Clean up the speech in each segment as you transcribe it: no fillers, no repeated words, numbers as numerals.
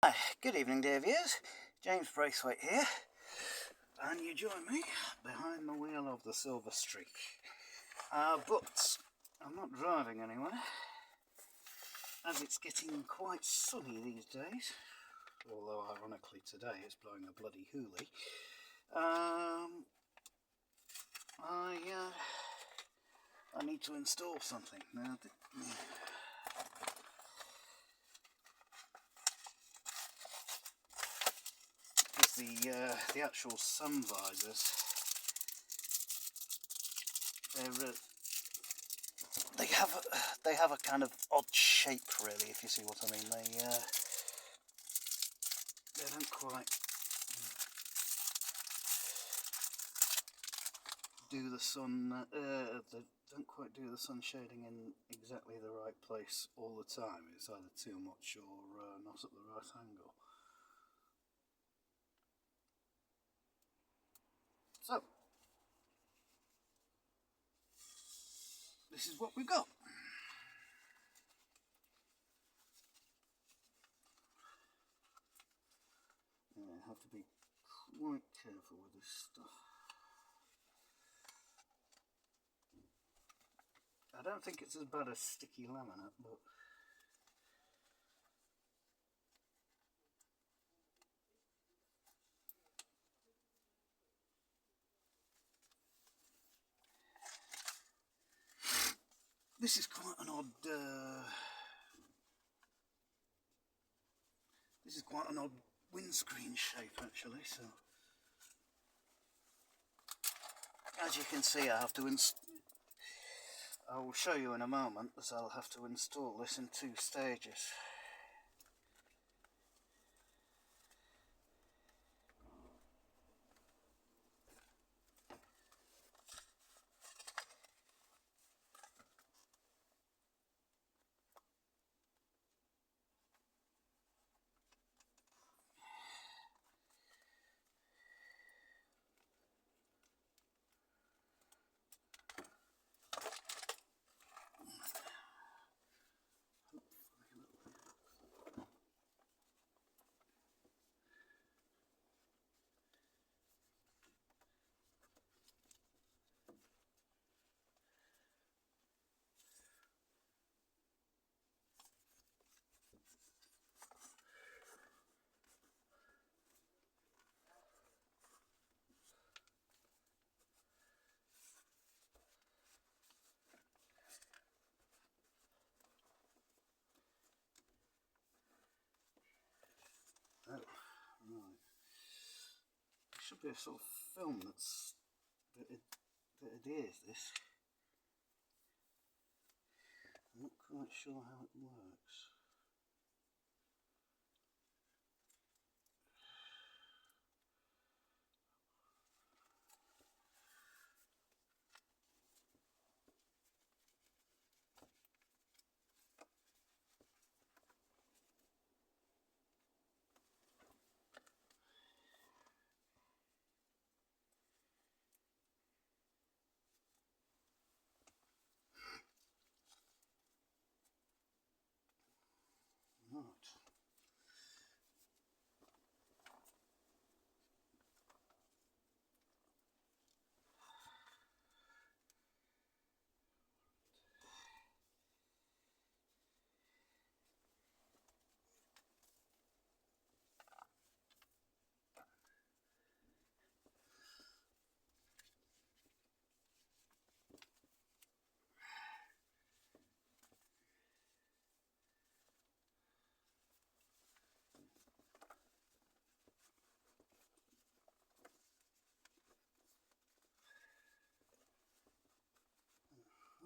Hi, good evening dear viewers, James Braithwaite here, and you join me behind the wheel of the Silver Streak. But I'm not driving anywhere, as it's getting quite sunny these days, although ironically today it's blowing a bloody hoolie. I need to install something. Now, the actual sun visors, they have a kind of odd shape, really, if you see what I mean. They don't quite do the sun. They don't quite do the sun shading in exactly the right place all the time. It's either too much or not at the right angle. So, this is what we've got. Yeah, I have to be quite careful with this stuff. I don't think it's as bad as sticky laminate, but this is quite an odd. This is quite an odd windscreen shape, actually. So, as you can see, I have to I will show you in a moment that I'll have to install this in 2 stages. Oh, right. There should be a sort of film that adheres this. I'm not quite sure how it works. Right.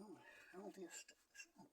Oh, how do you stick this on?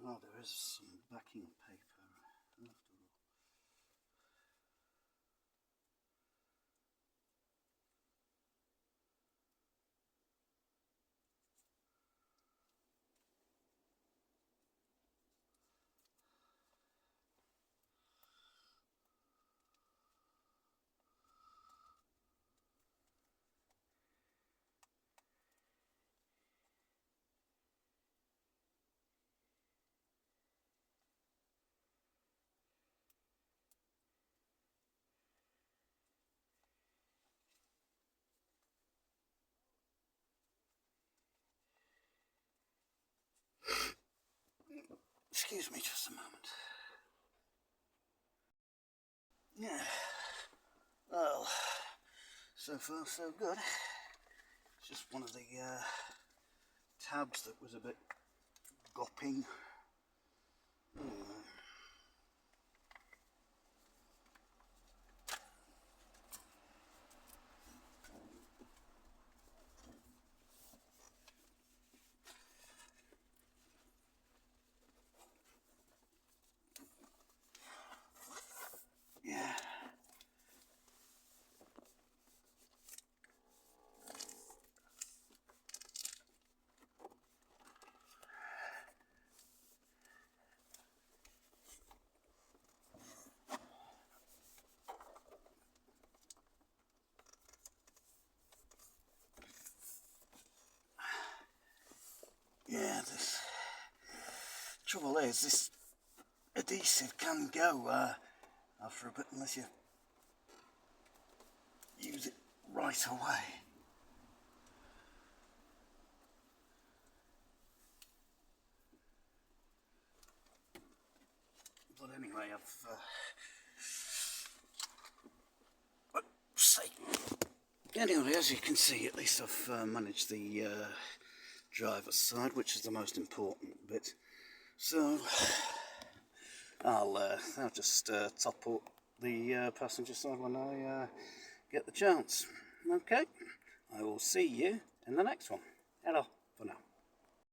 Oh, there is some backing paper after all. Excuse me just a moment. Yeah, well, so far so good. It's just one of the tabs that was a bit gopping. Yeah. Yeah, this trouble is, this adhesive can go after a bit unless you use it right away. But anyway, anyway, as you can see, at least I've managed the driver's side, which is the most important bit. So I'll just top up the passenger side when I get the chance. Okay, I will see you in the next one. Hello for now.